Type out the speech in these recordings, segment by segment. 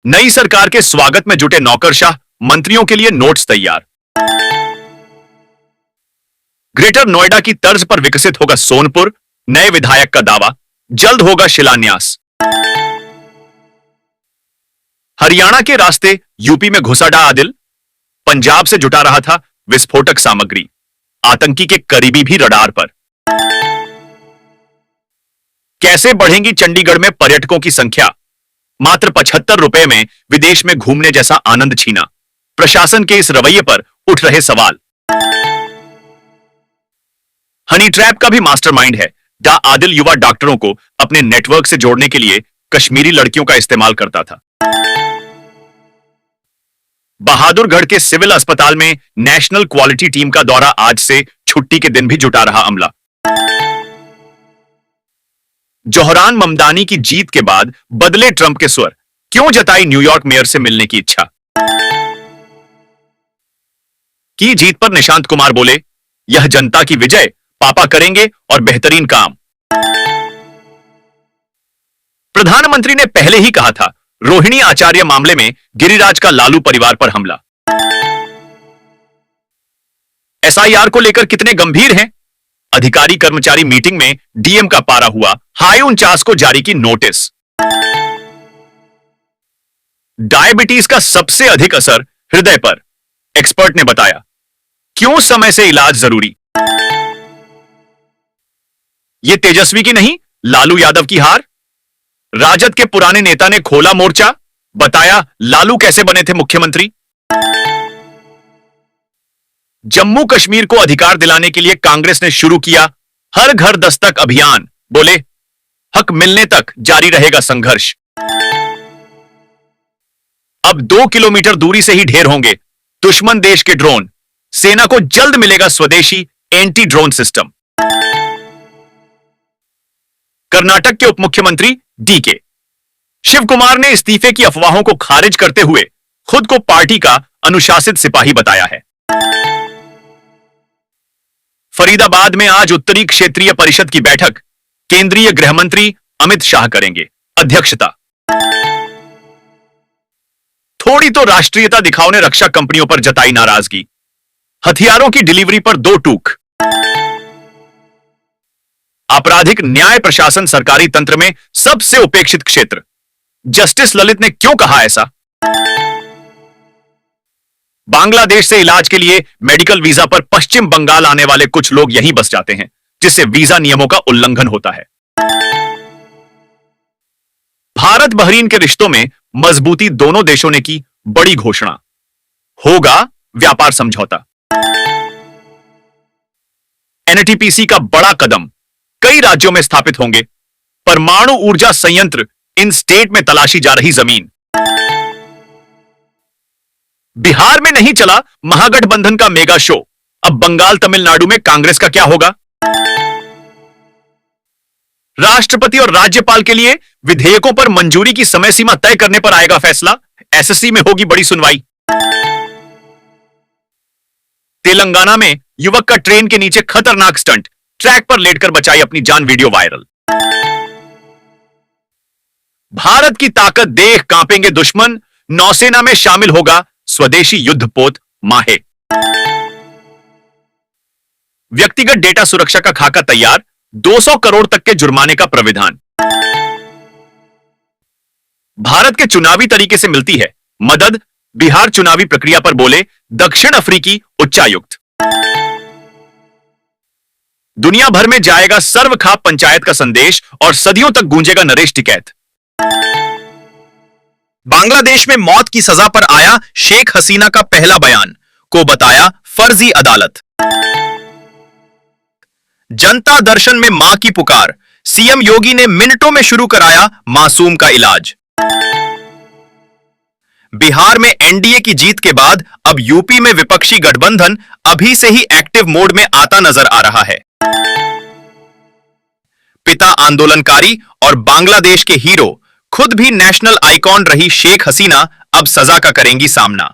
नई सरकार के स्वागत में जुटे नौकरशाह, मंत्रियों के लिए नोट्स तैयार। ग्रेटर नोएडा की तर्ज पर विकसित होगा सोनपुर, नए विधायक का दावा, जल्द होगा शिलान्यास। हरियाणा के रास्ते यूपी में घुसा डा आदिल, पंजाब से जुटा रहा था विस्फोटक सामग्री, आतंकी के करीबी भी रडार पर। कैसे बढ़ेंगी चंडीगढ़ में पर्यटकों की संख्या, मात्र 75 रुपए में विदेश में घूमने जैसा आनंद छीना, प्रशासन के इस रवैये पर उठ रहे सवाल। हनी ट्रैप का भी मास्टरमाइंड है। डा आदिल युवा डॉक्टरों को अपने नेटवर्क से जोड़ने के लिए कश्मीरी लड़कियों का इस्तेमाल करता था। बहादुरगढ़ के सिविल अस्पताल में नेशनल क्वालिटी टीम का दौरा आज से छुट्टी के दिन भी जुटा रहा अमला। जोहरान ममदानी की जीत के बाद बदले ट्रंप के स्वर, क्यों जताई न्यूयॉर्क मेयर से मिलने की इच्छा। की जीत पर निशांत कुमार बोले, यह जनता की विजय, पापा करेंगे और बेहतरीन काम। प्रधानमंत्री ने पहले ही कहा था, रोहिणी आचार्य मामले में गिरिराज का लालू परिवार पर हमला। एसआईआर को लेकर कितने गंभीर हैं? अधिकारी कर्मचारी मीटिंग में डीएम का पारा हुआ हाई। 49 को जारी की नोटिस। डायबिटीज का सबसे अधिक असर हृदय पर, एक्सपर्ट ने बताया। क्यों समय से इलाज जरूरी। यह तेजस्वी की नहीं, लालू यादव की हार। राजद के पुराने नेता ने खोला मोर्चा, बताया लालू कैसे बने थे मुख्यमंत्री। जम्मू कश्मीर को अधिकार दिलाने के लिए कांग्रेस ने शुरू किया हर घर दस्तक अभियान, बोले हक मिलने तक जारी रहेगा संघर्ष। अब 2 किलोमीटर दूरी से ही ढेर होंगे दुश्मन देश के ड्रोन, सेना को जल्द मिलेगा स्वदेशी एंटी ड्रोन सिस्टम। कर्नाटक के उपमुख्यमंत्री डीके शिव कुमार ने इस्तीफे की अफवाहों को खारिज करते हुए खुद को पार्टी का अनुशासित सिपाही बताया है। फरीदाबाद में आज उत्तरी क्षेत्रीय परिषद की बैठक, केंद्रीय गृह मंत्री अमित शाह करेंगे अध्यक्षता। थोड़ी तो राष्ट्रीयता दिखाओ ने रक्षा कंपनियों पर जताई नाराजगी, हथियारों की डिलीवरी पर 2 टूक। आपराधिक न्याय प्रशासन सरकारी तंत्र में सबसे उपेक्षित क्षेत्र, जस्टिस ललित ने क्यों कहा ऐसा। बांग्लादेश से इलाज के लिए मेडिकल वीजा पर पश्चिम बंगाल आने वाले कुछ लोग यहीं बस जाते हैं, जिससे वीजा नियमों का उल्लंघन होता है। भारत बहरीन के रिश्तों में मजबूती, दोनों देशों ने की बड़ी घोषणा, होगा व्यापार समझौता। एनटीपीसी का बड़ा कदम, कई राज्यों में स्थापित होंगे परमाणु ऊर्जा संयंत्र, इन स्टेट में तलाशी जा रही जमीन। बिहार में नहीं चला महागठबंधन का मेगा शो, अब बंगाल तमिलनाडु में कांग्रेस का क्या होगा। राष्ट्रपति और राज्यपाल के लिए विधेयकों पर मंजूरी की समय सीमा तय करने पर आएगा फैसला, एसएससी में होगी बड़ी सुनवाई। तेलंगाना में युवक का ट्रेन के नीचे खतरनाक स्टंट, ट्रैक पर लेटकर बचाई अपनी जान, वीडियो वायरल। भारत की ताकत देख कांपेंगे दुश्मन, नौसेना में शामिल होगा स्वदेशी युद्धपोत माहे। व्यक्तिगत डेटा सुरक्षा का खाका तैयार, 200 करोड़ तक के जुर्माने का प्राविधान। भारत के चुनावी तरीके से मिलती है मदद, बिहार चुनावी प्रक्रिया पर बोले दक्षिण अफ्रीकी उच्चायुक्त। दुनिया भर में जाएगा सर्वखाप पंचायत का संदेश और सदियों तक गूंजेगा नरेश टिकैत। बांग्लादेश में मौत की सजा पर आया शेख हसीना का पहला बयान, को बताया फर्जी अदालत। जनता दर्शन में मां की पुकार, सीएम योगी ने मिनटों में शुरू कराया मासूम का इलाज। बिहार में एनडीए की जीत के बाद अब यूपी में विपक्षी गठबंधन अभी से ही एक्टिव मोड में आता नजर आ रहा है। पिता आंदोलनकारी और बांग्लादेश के हीरो, खुद भी नेशनल आइकॉन रही शेख हसीना अब सजा का करेंगी सामना।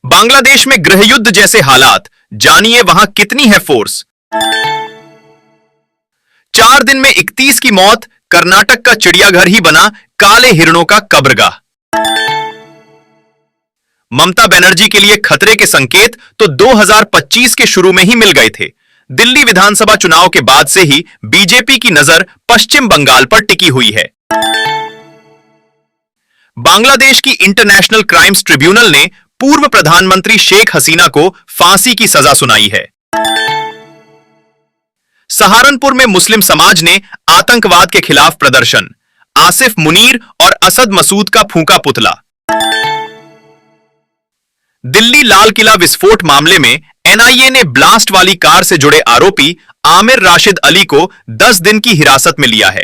बांग्लादेश में गृहयुद्ध जैसे हालात, जानिए वहां कितनी है फोर्स। 4 दिन में 31 की मौत, कर्नाटक का चिड़ियाघर ही बना काले हिरणों का कब्रगाह। ममता बनर्जी के लिए खतरे के संकेत तो 2025 के शुरू में ही मिल गए थे। दिल्ली विधानसभा चुनाव के बाद से ही बीजेपी की नजर पश्चिम बंगाल पर टिकी हुई है। बांग्लादेश की इंटरनेशनल क्राइम्स ट्रिब्यूनल ने पूर्व प्रधानमंत्री शेख हसीना को फांसी की सजा सुनाई है। सहारनपुर में मुस्लिम समाज ने आतंकवाद के खिलाफ प्रदर्शन, आसिफ मुनीर और असद मसूद का फूंका पुतला। दिल्ली लाल किला विस्फोट मामले में एनआईए ने ब्लास्ट वाली कार से जुड़े आरोपी आमिर राशिद अली को 10 दिन की हिरासत में लिया है।